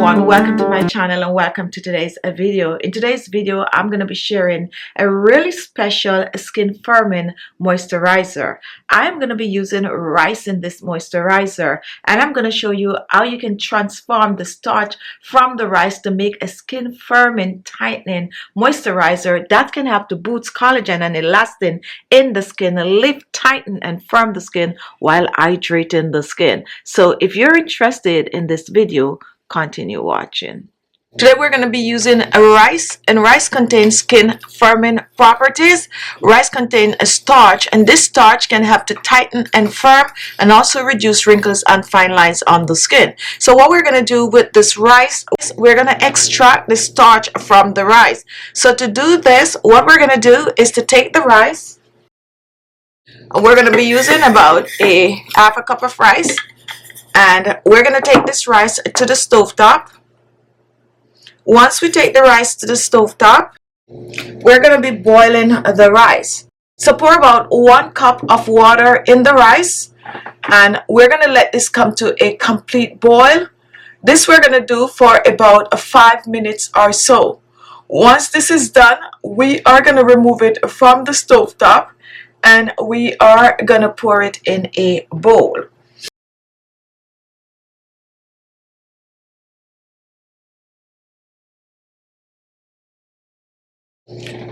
everyone, welcome to my channel and welcome to today's video. In today's video I'm going to be sharing a really special skin firming moisturizer. I'm going to be using rice in this moisturizer, and I'm going to show you how you can transform the starch from the rice to make a skin firming, tightening moisturizer that can help to boost collagen and elastin in the skin, lift, tighten and firm the skin while hydrating the skin. So if you're interested in this video, continue watching. Today we're going to be using a rice, and rice contains skin firming properties. Rice contains a starch, and this starch can help to tighten and firm and also reduce wrinkles and fine lines on the skin. So what we're going to do with this rice is we're going to extract the starch from the rice. So to do this, what we're going to do is to take the rice, and we're going to be using about half a cup of rice. And we're going to take this rice to the stove top. Once we take the rice to the stove top, we're going to be boiling the rice. So pour about 1 cup of water in the rice, and we're going to let this come to a complete boil. This we're going to do for about 5 minutes or so. Once this is done, we are going to remove it from the stove top, and we are going to pour it in a bowl.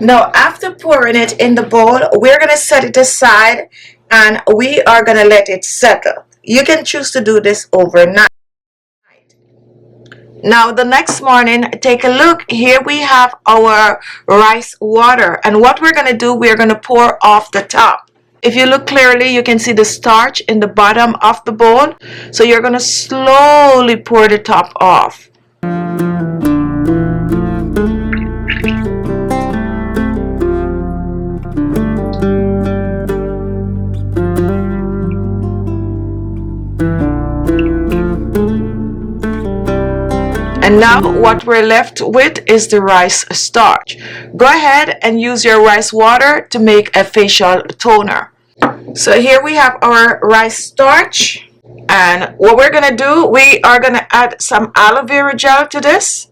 Now, after pouring it in the bowl, we're going to set it aside and we are going to let it settle. You can choose to do this overnight. Now, the next morning, take a look. Here we have our rice water, and what we're going to do, we're going to pour off the top. If you look clearly, you can see the starch in the bottom of the bowl. So you're going to slowly pour the top off. And now what we're left with is the rice starch. Go ahead and use your rice water to make a facial toner. So here we have our rice starch, and what we're going to do, we are going to add some aloe vera gel to this.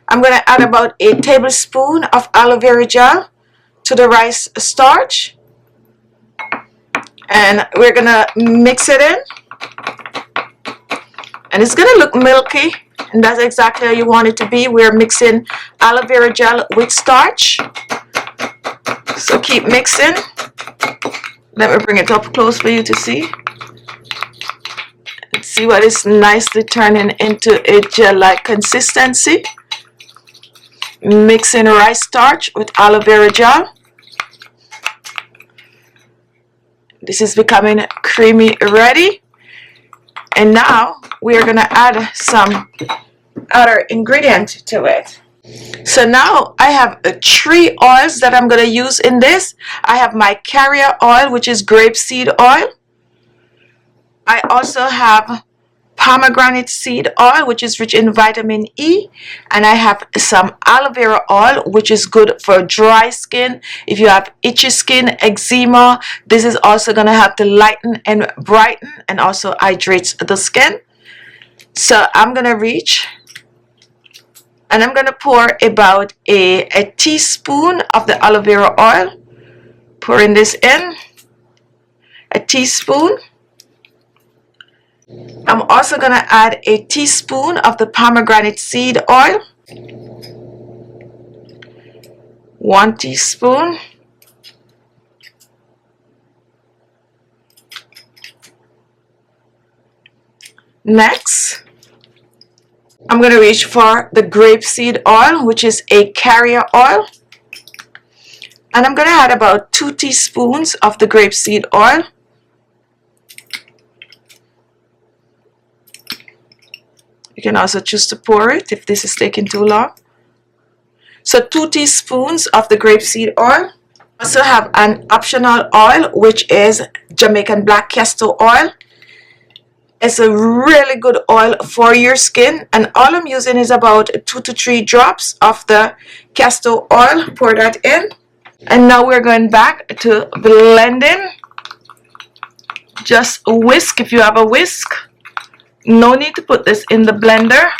I'm going to add about a tablespoon of aloe vera gel to the rice starch, and we're going to mix it in, and it's going to look milky. And that's exactly how you want it to be. We're mixing aloe vera gel with starch. So keep mixing. Let me bring it up close for you to see. And see what is nicely turning into a gel-like consistency. Mixing rice starch with aloe vera gel. This is becoming creamy ready. And now we are going to add some other ingredient to it. So now I have 3 oils that I'm going to use in this. I have my carrier oil, which is grapeseed oil. I also have pomegranate seed oil, which is rich in vitamin E, and I have some aloe vera oil, which is good for dry skin. If you have itchy skin, eczema, this is also going to help to lighten and brighten and also hydrates the skin. So I'm going to reach and I'm going to pour about a teaspoon of the aloe vera oil. Pouring this in, a teaspoon. I'm also going to add a teaspoon of the pomegranate seed oil. 1 teaspoon. Next, I'm going to reach for the grapeseed oil, which is a carrier oil. And I'm going to add about 2 teaspoons of the grapeseed oil. You can also choose to pour it if this is taking too long. So 2 teaspoons of the grapeseed oil. Also have an optional oil, which is Jamaican black castor oil. It's a really good oil for your skin, and all I'm using is about 2 to 3 drops of the castor oil. Pour that in, and now we're going back to blending. Just whisk if you have a whisk. No need to put this in the blender.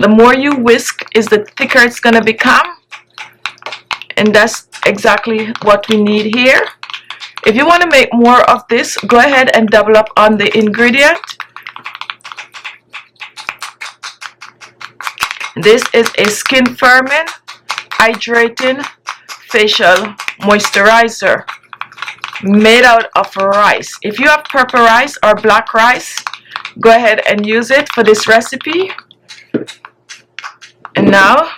The more you whisk is the thicker it's gonna become, and that's exactly what we need here. If you want to make more of this, go ahead and double up on the ingredient. This is a skin firming, hydrating facial moisturizer made out of rice. If you have purple rice or black rice, go ahead and use it for this recipe. And now,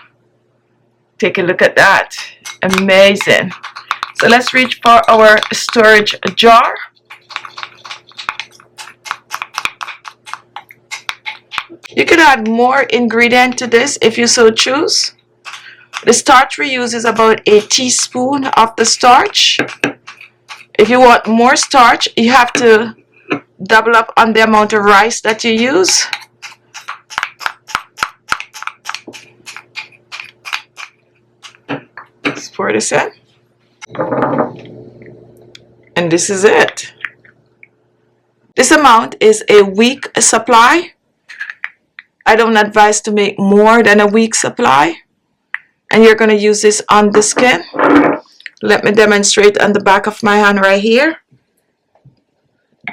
take a look at that. Amazing. So let's reach for our storage jar. You can add more ingredient to this if you so choose. The starch we use is about a teaspoon of the starch. If you want more starch, you have to double up on the amount of rice that you use. Let's pour this in. And this is it. This amount is a week supply. I don't advise to make more than a week supply. And you're going to use this on the skin. Let me demonstrate on the back of my hand right here.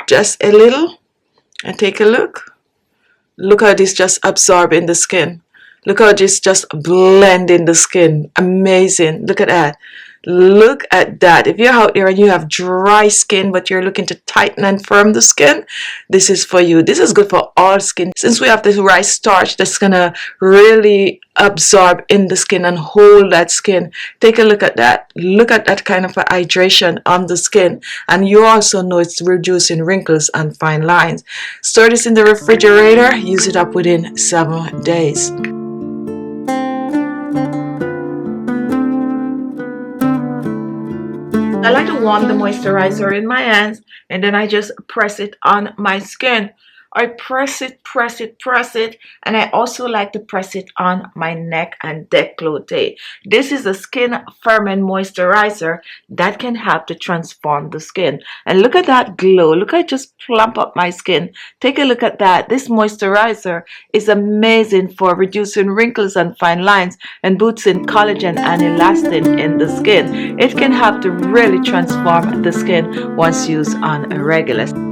Just a little. And take a look. Look how this just absorbs in the skin. Look how this just blends in the skin. Amazing. Look at that. Look at that. If you're out there and you have dry skin but you're looking to tighten and firm the skin, this is for you. This is good for all skin. Since we have this rice starch that's gonna really absorb in the skin and hold that skin. Take a look at that. Look at that kind of a hydration on the skin. And you also know it's reducing wrinkles and fine lines. Store this in the refrigerator. Use it up within 7 days. I like to warm the moisturizer in my hands, and then I just press it on my skin. I press it, and I also like to press it on my neck and décolleté. This is a skin firming moisturizer that can help to transform the skin. And look at that glow. Look, I just plump up my skin. Take a look at that. This moisturizer is amazing for reducing wrinkles and fine lines and boosting collagen and elastin in the skin. It can help to really transform the skin once used on a regular.